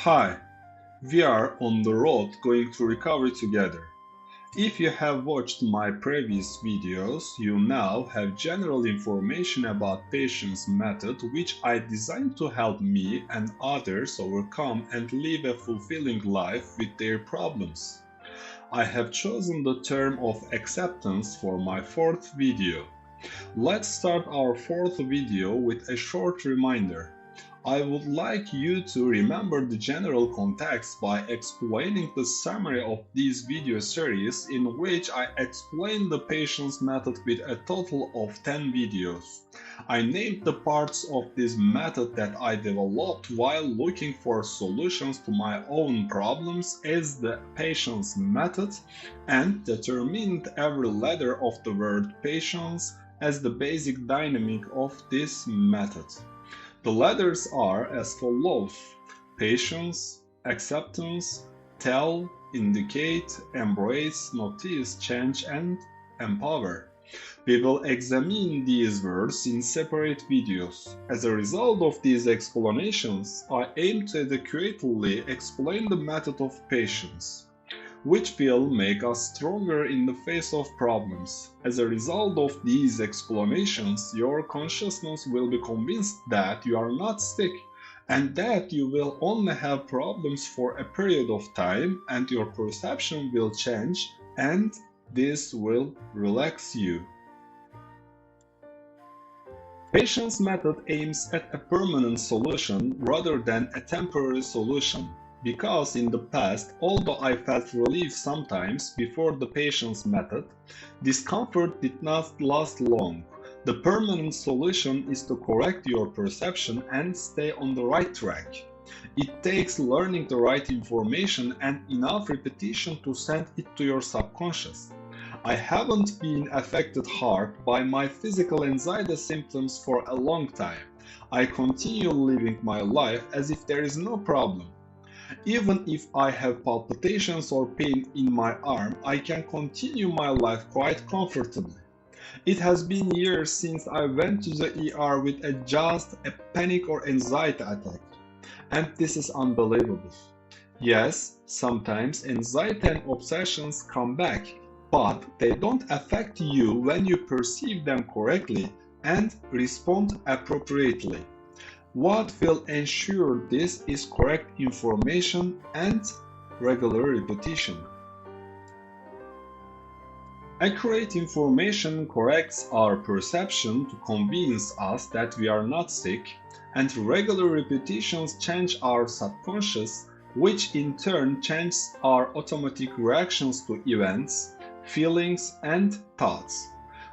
Hi, we are on the road going to recovery together. If you have watched my previous videos, you now have general information about patience method which I designed to help me and others overcome and live a fulfilling life with their problems. I have chosen the term of acceptance for my fourth video. Let's start our fourth video with a short reminder. I would like you to remember the general context by explaining the summary of this video series in which I explain the patience method with a total of 10 videos. I named the parts of this method that I developed while looking for solutions to my own problems as the patience method and determined every letter of the word patience as the basic dynamic of this method. The letters are as follows: patience, acceptance, tell, indicate, embrace, notice, change, and empower. We will examine these words in separate videos. As a result of these explanations, I aim to adequately explain the method of patience, which will make us stronger in the face of problems. As a result of these explanations, your consciousness will be convinced that you are not sick and that you will only have problems for a period of time, and your perception will change, and this will relax you. Patience method aims at a permanent solution rather than a temporary solution. Because in the past, although I felt relief sometimes before the patience method, discomfort did not last long. The permanent solution is to correct your perception and stay on the right track. It takes learning the right information and enough repetition to send it to your subconscious. I haven't been affected hard by my physical anxiety symptoms for a long time. I continue living my life as if there is no problem. Even if I have palpitations or pain in my arm, I can continue my life quite comfortably. It has been years since I went to the ER with just a panic or anxiety attack, and this is unbelievable. Yes, sometimes anxiety and obsessions come back, but they don't affect you when you perceive them correctly and respond appropriately. What will ensure this is correct information and regular repetition. Accurate information corrects our perception to convince us that we are not sick, and regular repetitions change our subconscious, which in turn changes our automatic reactions to events, feelings, and thoughts.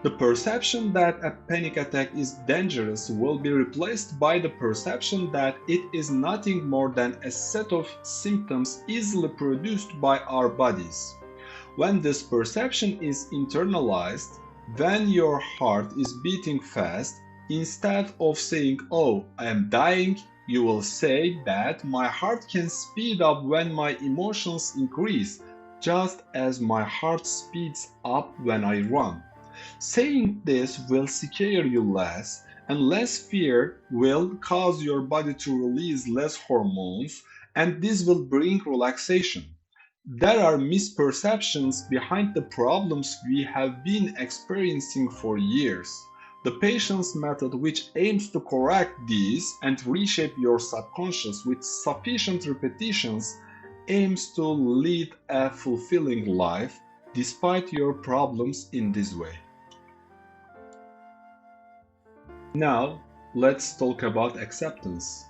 The perception that a panic attack is dangerous will be replaced by the perception that it is nothing more than a set of symptoms easily produced by our bodies. When this perception is internalized, when your heart is beating fast, instead of saying, "Oh, I am dying," you will say that my heart can speed up when my emotions increase, just as my heart speeds up when I run. Saying this will scare you less, and less fear will cause your body to release less hormones, and this will bring relaxation. There are misperceptions behind the problems we have been experiencing for years. The patience method, which aims to correct these and reshape your subconscious with sufficient repetitions, aims to lead a fulfilling life despite your problems in this way. Now, let's talk about acceptance.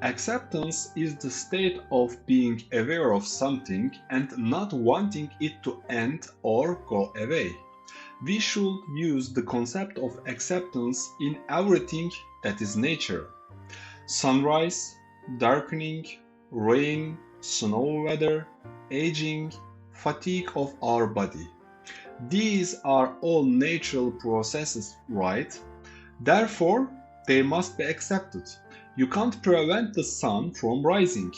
Acceptance is the state of being aware of something and not wanting it to end or go away. We should use the concept of acceptance in everything that is nature. Sunrise, darkening, rain, snow weather, aging, fatigue of our body. These are all natural processes, right? Therefore, they must be accepted. You can't prevent the sun from rising,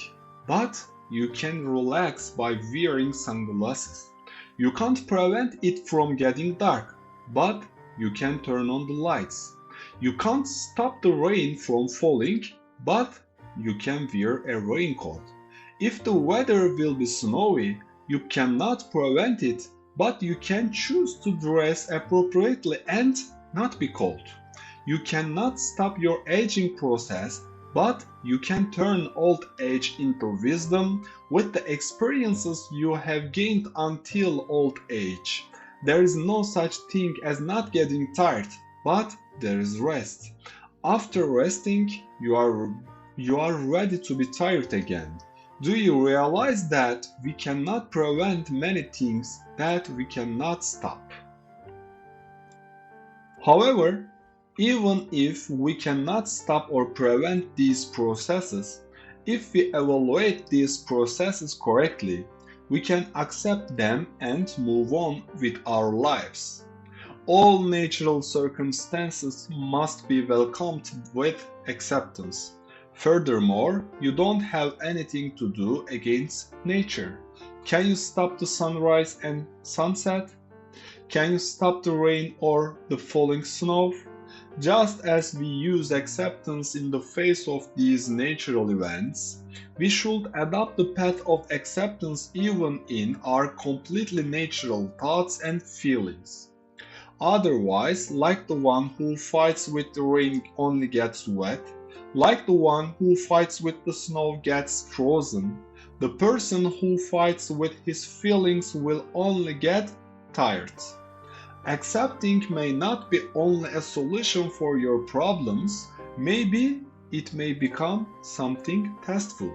but you can relax by wearing sunglasses. You can't prevent it from getting dark, but you can turn on the lights. You can't stop the rain from falling, but you can wear a raincoat. If the weather will be snowy, you cannot prevent it, but you can choose to dress appropriately and not be cold. You cannot stop your aging process, but you can turn old age into wisdom with the experiences you have gained until old age. There is no such thing as not getting tired, but there is rest. After resting, you are ready to be tired again. Do you realize that we cannot prevent many things that we cannot stop? However, even if we cannot stop or prevent these processes, if we evaluate these processes correctly, we can accept them and move on with our lives. All natural circumstances must be welcomed with acceptance. Furthermore, you don't have anything to do against nature. Can you stop the sunrise and sunset? Can you stop the rain or the falling snow? Just as we use acceptance in the face of these natural events, we should adopt the path of acceptance even in our completely natural thoughts and feelings. Otherwise, like the one who fights with the rain only gets wet, like the one who fights with the snow gets frozen, the person who fights with his feelings will only get tired. Accepting may not be only a solution for your problems, maybe it may become something tasteful.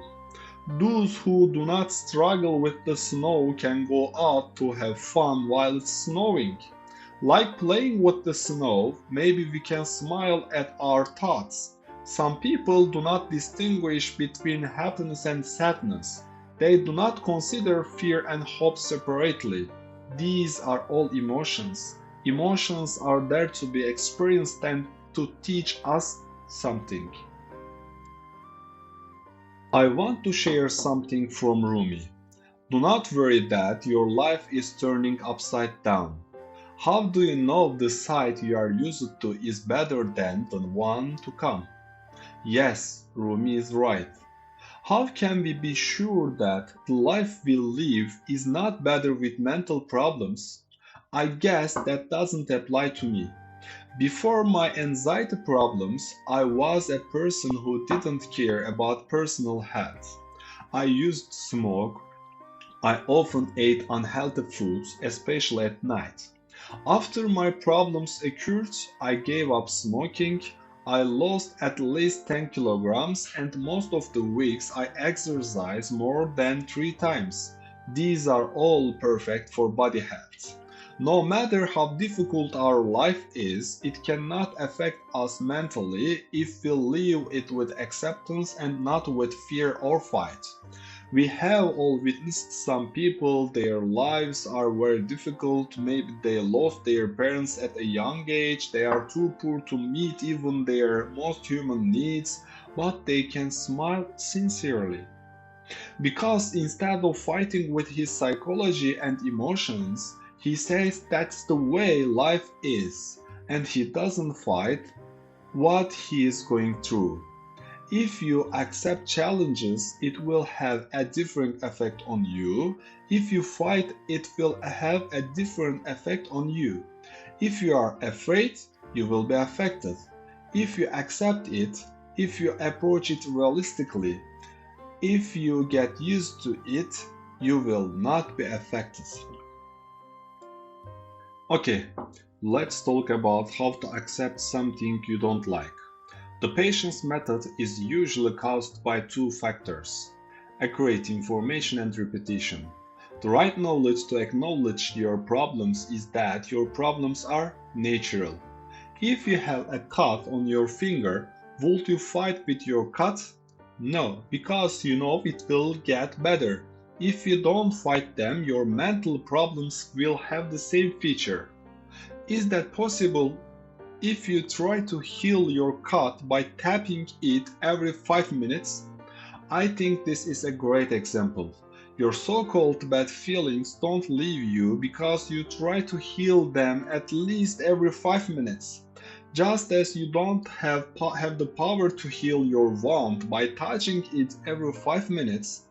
Those who do not struggle with the snow can go out to have fun while it's snowing. Like playing with the snow, maybe we can smile at our thoughts. Some people do not distinguish between happiness and sadness. They do not consider fear and hope separately. These are all emotions. Emotions are there to be experienced and to teach us something. I want to share something from Rumi. Do not worry that your life is turning upside down. How do you know the side you are used to is better than the one to come? Yes, Rumi is right. How can we be sure that the life we live is not better with mental problems? I guess that doesn't apply to me. Before my anxiety problems, I was a person who didn't care about personal health. I used to smoke. I often ate unhealthy foods, especially at night. After my problems occurred, I gave up smoking. I lost at least 10 kilograms and most of the weeks I exercise more than 3 times. These are all perfect for body health. No matter how difficult our life is, it cannot affect us mentally if we live it with acceptance and not with fear or fight. We have all witnessed some people, their lives are very difficult, maybe they lost their parents at a young age, they are too poor to meet even their most human needs, but they can smile sincerely. Because instead of fighting with his psychology and emotions, he says that's the way life is, and he doesn't fight what he is going through. If you accept challenges, it will have a different effect on you. If you fight, it will have a different effect on you. If you are afraid, you will be affected. If you accept it, if you approach it realistically, if you get used to it, you will not be affected. Okay, let's talk about how to accept something you don't like. The patience method is usually caused by two factors: accurate information and repetition. The right knowledge to acknowledge your problems is that your problems are natural. If you have a cut on your finger, would you fight with your cut? No, because you know it will get better. If you don't fight them, your mental problems will have the same feature. Is that possible? If you try to heal your cut by tapping it every 5 minutes, I think this is a great example. Your so-called bad feelings don't leave you because you try to heal them at least every 5 minutes. Just as you don't have the power to heal your wound by touching it every 5 minutes,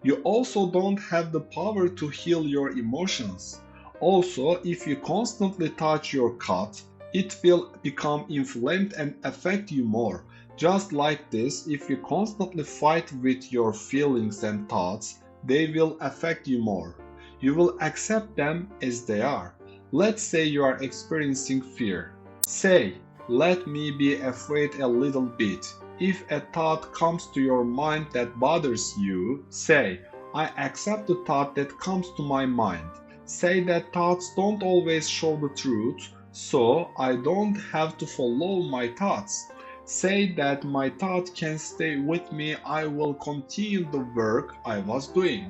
You also don't have the power to heal your emotions. Also, if you constantly touch your cut, it will become inflamed and affect you more. Just like this, if you constantly fight with your feelings and thoughts, they will affect you more. You will accept them as they are. Let's say you are experiencing fear. Say, let me be afraid a little bit. If a thought comes to your mind that bothers you, say, I accept the thought that comes to my mind. Say that thoughts don't always show the truth, so I don't have to follow my thoughts. Say that my thought can stay with me, I will continue the work I was doing.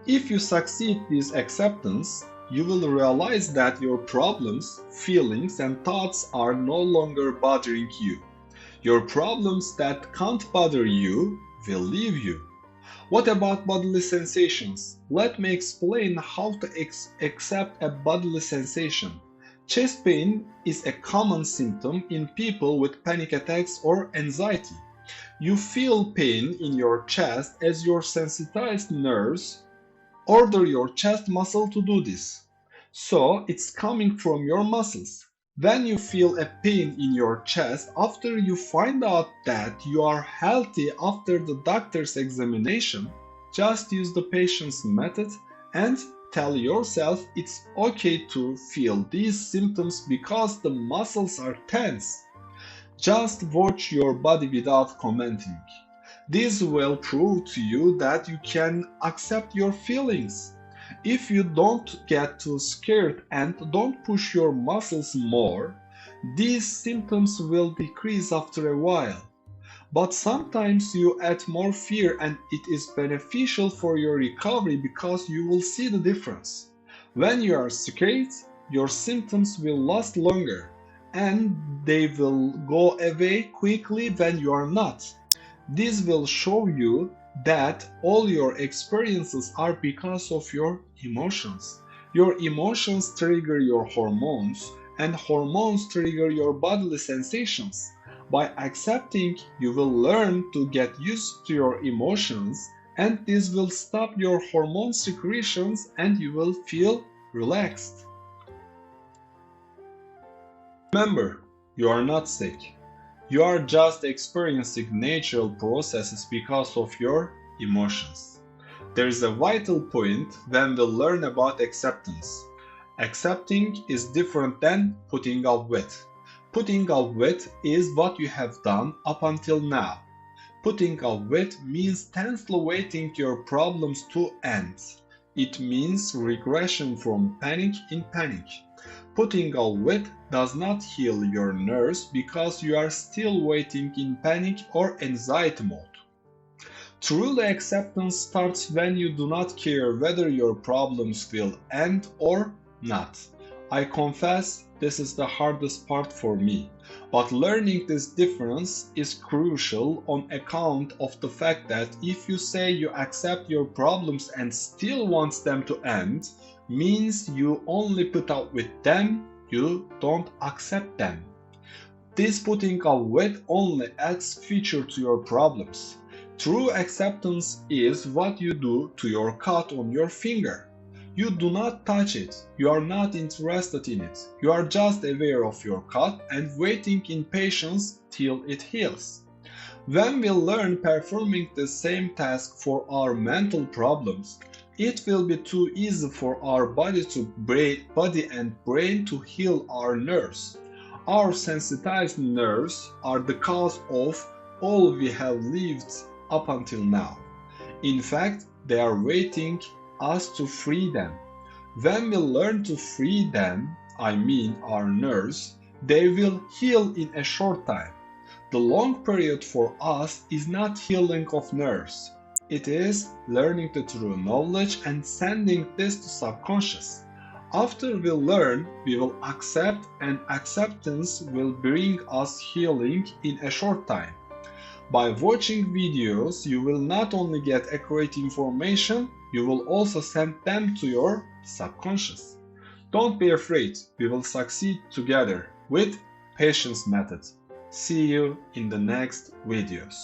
If you succeed this acceptance, you will realize that your problems, feelings, and thoughts are no longer bothering you. Your problems that can't bother you will leave you. What about bodily sensations? Let me explain how to accept a bodily sensation. Chest pain is a common symptom in people with panic attacks or anxiety. You feel pain in your chest as your sensitized nerves order your chest muscle to do this. So it's coming from your muscles. When you feel a pain in your chest after you find out that you are healthy after the doctor's examination, just use the patience method and tell yourself it's okay to feel these symptoms because the muscles are tense. Just watch your body without commenting. This will prove to you that you can accept your feelings. If you don't get too scared and don't push your muscles more, these symptoms will decrease after a while. But sometimes you add more fear and it is beneficial for your recovery because you will see the difference. When you are scared, your symptoms will last longer and they will go away quickly when you are not. This will show you that all your experiences are because of your emotions. Your emotions trigger your hormones, and hormones trigger your bodily sensations. By accepting, you will learn to get used to your emotions, and this will stop your hormone secretions and you will feel relaxed. Remember, you are not sick. You are just experiencing natural processes because of your emotions. There is a vital point when we learn about acceptance. Accepting is different than putting up with. Putting up with is what you have done up until now. Putting up with means tensely waiting your problems to end. It means regression from panic in panic. Putting up with does not heal your nerves because you are still waiting in panic or anxiety mode. Truly acceptance starts when you do not care whether your problems will end or not. I confess this is the hardest part for me, but learning this difference is crucial on account of the fact that if you say you accept your problems and still want them to end, means you only put up with them, you don't accept them. This putting up with only adds feature to your problems. True acceptance is what you do to your cut on your finger. You do not touch it, you are not interested in it, you are just aware of your cut and waiting in patience till it heals. When we learn performing the same task for our mental problems, it will be too easy for our body and brain to heal our nerves. Our sensitized nerves are the cause of all we have lived up until now. In fact, they are waiting us to free them. When we learn to free them, I mean our nerves, they will heal in a short time. The long period for us is not healing of nerves. It is learning the true knowledge and sending this to subconscious. After we learn, we will accept and acceptance will bring us healing in a short time. By watching videos, you will not only get accurate information, you will also send them to your subconscious. Don't be afraid, we will succeed together with patience method. See you in the next videos.